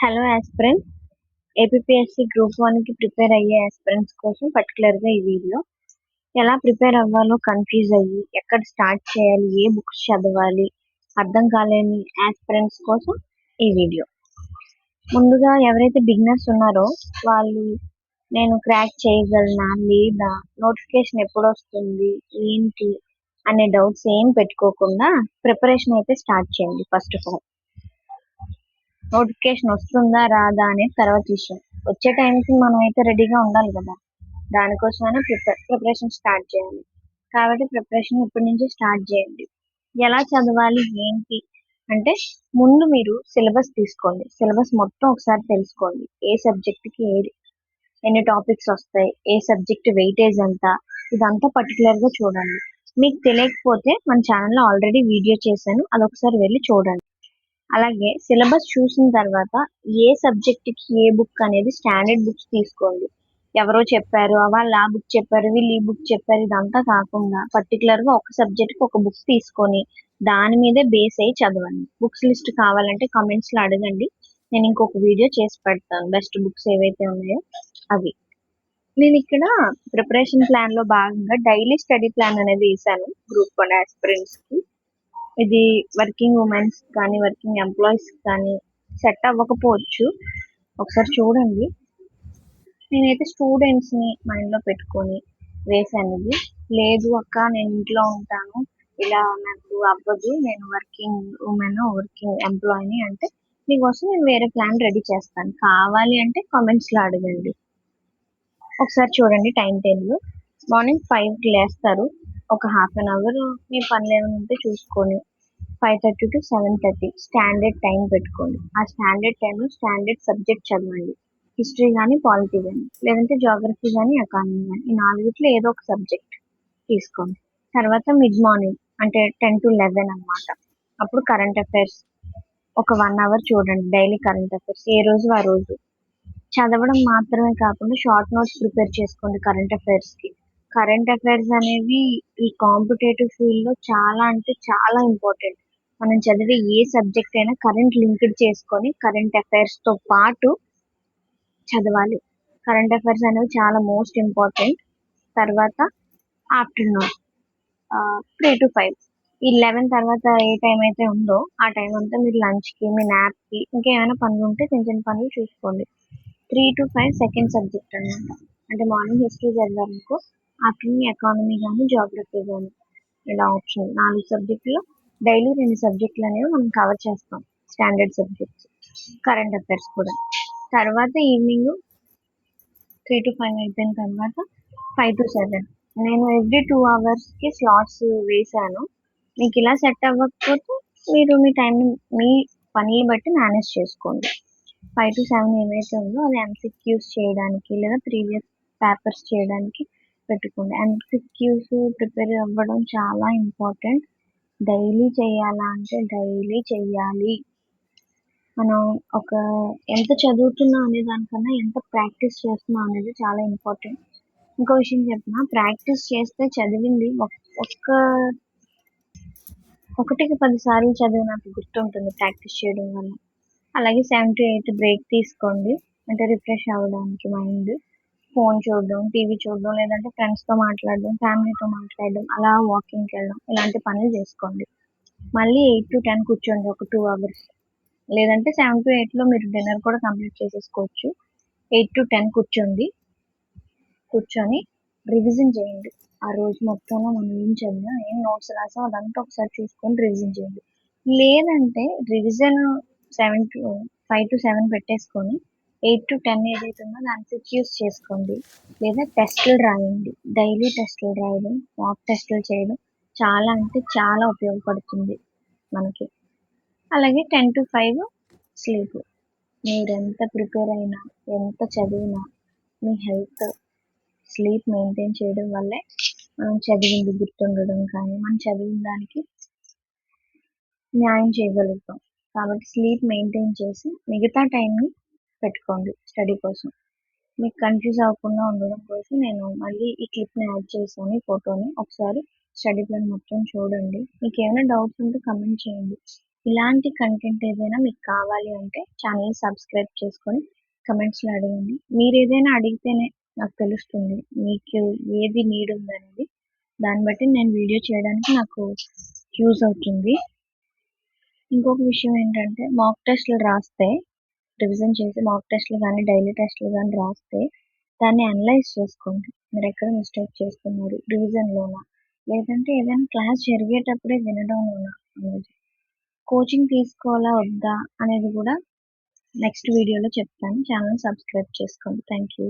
Hello aspirants. APSC group 1కి prepare అయ్యే aspirants కోసం పర్టికులర్‌గా ఈ వీడియో. ఎలా ప్రిపేర్ అవ్వాలో కన్‌ఫ్యూజ్ అయ్యి, ఎక్కడ స్టార్ట్ చేయాలి, ఏ బుక్స్ చదవాలి, అర్థం కాలేని ఆస్పిరెంట్స్ కోసం ఈ వీడియో. ముందుగా ఎవరైతే బిగినర్స్ ఉన్నారో వాళ్ళు నేను క్రాక్ చేయగలనా లేదా, నోటిఫికేషన్ ఎప్పుడొస్తుంది, ఏంటి అనే డౌట్స్ ఏం పెట్టుకోకుండా ప్రిపరేషన్ అయితే స్టార్ట్ చేయండి. ఫస్ట్ ఆఫ్ ఆల్ నోటిఫికేషన్ వస్తుందా రాదా అనేది తర్వాత విషయం. వచ్చే టైంకి మనం అయితే రెడీగా ఉండాలి కదా, దానికోసమైనా ప్రిపరేషన్ స్టార్ట్ చేయాలి. కాబట్టి ప్రిపరేషన్ ఇప్పటి నుంచి స్టార్ట్ చేయండి. ఎలా చదవాలి ఏంటి అంటే, ముందు మీరు సిలబస్ తీసుకోండి. సిలబస్ మొత్తం ఒకసారి తెలుసుకోండి. ఏ సబ్జెక్ట్కి ఎన్ని టాపిక్స్ వస్తాయి, ఏ సబ్జెక్ట్ వెయిటేజ్ ఎంత, ఇదంతా పర్టికులర్గా చూడండి. మీకు తెలియకపోతే మన ఛానల్లో ఆల్రెడీ వీడియో చేశాను, అదొకసారి వెళ్ళి చూడండి. అలాగే సిలబస్ చూసిన తర్వాత ఏ సబ్జెక్ట్ కి ఏ బుక్ అనేది స్టాండర్డ్ బుక్స్ తీసుకోండి. ఎవరో చెప్పారు, వాళ్ళు ఆ బుక్ చెప్పారు, వీళ్ళు ఈ బుక్ చెప్పారు, ఇదంతా కాకుండా పర్టికులర్ గా ఒక సబ్జెక్ట్ కి ఒక బుక్ తీసుకొని దాని మీదే బేస్ అయ్యి చదవండి. బుక్స్ లిస్ట్ కావాలంటే కమెంట్స్ లో అడగండి, నేను ఇంకొక వీడియో చేసి పెడతాను బెస్ట్ బుక్స్ ఏవైతే ఉన్నాయో అవి. నేను ఇక్కడ ప్రిపరేషన్ ప్లాన్ లో భాగంగా డైలీ స్టడీ ప్లాన్ అనేది వేసాను గ్రూప్ 1 ఆస్పిరెంట్స్ కి. ఇది వర్కింగ్ ఉమెన్స్ కానీ వర్కింగ్ ఎంప్లాయీస్ కానీ సెట్ అవ్వకపోవచ్చు, ఒకసారి చూడండి. నేనైతే స్టూడెంట్స్ ని మైండ్ లో పెట్టుకొని వేసాను ఇది. లేదు అక్క నేను ఇంట్లో ఉంటాను, ఇలా నాకు అవ్వదు, నేను వర్కింగ్ ఉమెన్ వర్కింగ్ ఎంప్లాయీని అంటే మీకోసం నేను వేరే ప్లాన్ రెడీ చేస్తాను. కావాలి అంటే కామెంట్స్ లో అడగండి. ఒకసారి చూడండి టైం టేబుల్. మార్నింగ్ 5కి లేస్తారు, ఒక హాఫ్ అన్ అవర్ మీ పనులు ఏమైనా ఉంటే చూసుకొని 5:30 to 7:30 స్టాండర్డ్ టైం పెట్టుకోండి. ఆ స్టాండర్డ్ టైంలో స్టాండర్డ్ సబ్జెక్ట్ చదవండి. హిస్టరీ కానీ పాలిటీ కానీ, లేదంటే జాగ్రఫీ కానీ ఎకానమీ కానీ, ఈ నాలుగిట్లో ఏదో ఒక సబ్జెక్ట్ తీసుకోండి. తర్వాత మిడ్ మార్నింగ్ అంటే 10 to 11 అన్నమాట. అప్పుడు కరెంట్ అఫైర్స్ ఒక 1 అవర్ చూడండి. డైలీ కరెంట్ అఫైర్స్ ఏ రోజు ఆ రోజు చదవడం మాత్రమే కాకుండా షార్ట్ నోట్స్ ప్రిపేర్ చేసుకోండి కరెంట్ అఫైర్స్ కి. కరెంట్ అఫైర్స్ అనేవి ఈ కాంపిటేటివ్ ఫీల్డ్ లో చాలా అంటే చాలా ఇంపార్టెంట్. మనం చదివే ఏ సబ్జెక్ట్ అయినా కరెంట్ లింక్డ్ చేసుకొని కరెంట్ అఫైర్స్ తో పాటు చదవాలి. కరెంట్ అఫైర్స్ అనేవి చాలా మోస్ట్ ఇంపార్టెంట్. తర్వాత ఆఫ్టర్నూన్ 3 to 5, ఈ 11 తర్వాత ఏ టైం అయితే ఉందో ఆ టైం అంతా మీరు లంచ్ కి, మీ నాప్ కి, ఇంకేమైనా పనులు ఉంటే చిన్న చిన్న పనులు చూసుకోండి. 3 to 5 సెకండ్ సబ్జెక్ట్ అనమాట. అంటే మార్నింగ్ హిస్టరీ చదివారనుకో, ఆఫ్టర్నూన్ ఎకానమీ కానీ జాగ్రఫీ కానీ, ఇలా ఆప్షన్ 4 సబ్జెక్టులు. డైలీ 2 సబ్జెక్టులు అనేవి మనం కవర్ చేస్తాం, స్టాండర్డ్ సబ్జెక్ట్స్, కరెంట్ అఫైర్స్ కూడా. తర్వాత ఈవినింగ్ 3 to 5 అయిపోయిన తర్వాత 5 to 7 నేను ఎవ్రీ 2 అవర్స్కి స్లాట్స్ వేసాను. మీకు ఇలా సెట్ అవ్వకపోతే మీరు మీ టైం మీ పనులు బట్టి మేనేజ్ చేసుకోండి. 5 to 7 ఏవైతే ఉందో అది ఎంసీక్యూస్ చేయడానికి లేదా ప్రీవియస్ పేపర్స్ చేయడానికి పెట్టుకోండి. ఎంసీక్యూస్ ప్రిపేర్ అవ్వడం చాలా ఇంపార్టెంట్. డైలీ చేయాలా అంటే డైలీ చేయాలి. మనం ఒక ఎంత చదువుతున్నాం అనే దానికన్నా ఎంత ప్రాక్టీస్ చేస్తున్నాం అనేది చాలా ఇంపార్టెంట్. ఇంకో విషయం చెప్పిన, ప్రాక్టీస్ చేస్తే చదివింది ఒక్క ఒకటికి 10 సార్లు చదివినంత గుర్తుంటుంది ప్రాక్టీస్ చేయడం వల్ల. అలాగే 7 to 8 బ్రేక్ తీసుకోండి, అంటే రిఫ్రెష్ అవ్వడానికి మైండ్. ఫోన్ చూడడం, టీవీ చూడడం, లేదంటే ఫ్రెండ్స్తో మాట్లాడడం, ఫ్యామిలీతో మాట్లాడడం, అలా వాకింగ్కి వెళ్ళడం, ఇలాంటి పనులు చేసుకోండి. మళ్ళీ 8 to 10 కూర్చోండి ఒక 2 అవర్స్. లేదంటే 7 to 8లో మీరు డిన్నర్ కూడా కంప్లీట్ చేసేసుకోవచ్చు. 8 to 10 కూర్చొని రివిజన్ చేయండి. ఆ రోజు మొత్తంలో మనం ఏం చదివా, ఏం నోట్స్ రాసాం అదంతా ఒకసారి చూసుకొని రివిజన్ చేయండి. లేదంటే రివిజన్ 5 to 7 పెట్టేసుకొని 8 to 10 ఏదైతే ఉందో దాన్ని ఫిక్స్ చేసుకోండి. లేదా టెస్టులు రాయండి. డైలీ టెస్టులు రాయడం, మాక్ టెస్టులు చేయడం చాలా అంటే చాలా ఉపయోగపడుతుంది మనకి. అలాగే 10 to 5 స్లీప్. మీరు ఎంత ప్రిపేర్ అయినా, ఎంత చదివినా, మీ హెల్త్ స్లీప్ మెయింటైన్ చేయడం వల్లే మనం చదివింది గుర్తుండడం కానీ, మనం చదివిన దానికి న్యాయం చేయగలుగుతాం. కాబట్టి స్లీప్ మెయింటైన్ చేసి మిగతా టైంని పెట్టుకోండి స్టడీ కోసం. మీకు కన్ఫ్యూజ్ అవ్వకుండా ఉండడం కోసం నేను మళ్ళీ ఈ క్లిప్ని యాడ్ చేశాను, ఈ ఫోటోని. ఒకసారి స్టడీ ప్లాన్ మొత్తం చూడండి. మీకు ఏమైనా డౌట్స్ ఉంటే కమెంట్ చేయండి. ఇలాంటి కంటెంట్ ఏదైనా మీకు కావాలి అంటే ఛానల్ని సబ్స్క్రైబ్ చేసుకొని కమెంట్స్లో అడగండి. మీరు ఏదైనా అడిగితేనే నాకు తెలుస్తుంది మీకు ఏది నీడ్ ఉందనేది. దాన్ని బట్టి నేను వీడియో చేయడానికి నాకు యూజ్ అవుతుంది. ఇంకొక విషయం ఏంటంటే మాక్ టెస్ట్లు రాస్తే రివిజన్ చేసి మాక్ టెస్ట్లు కానీ డైలీ టెస్ట్లు కానీ రాస్తే దాన్ని అనలైజ్ చేసుకోండి. మీరు ఎక్కడ మిస్టేక్ చేస్తున్నారు, రివిజన్లోనా లేదంటే ఏదైనా క్లాస్ జరిగేటప్పుడే వినడంలోనా అనేది. కోచింగ్ తీసుకోవాలా వద్దా అనేది కూడా నెక్స్ట్ వీడియోలో చెప్తాను. ఛానల్ సబ్స్క్రైబ్ చేసుకోండి. Thank you.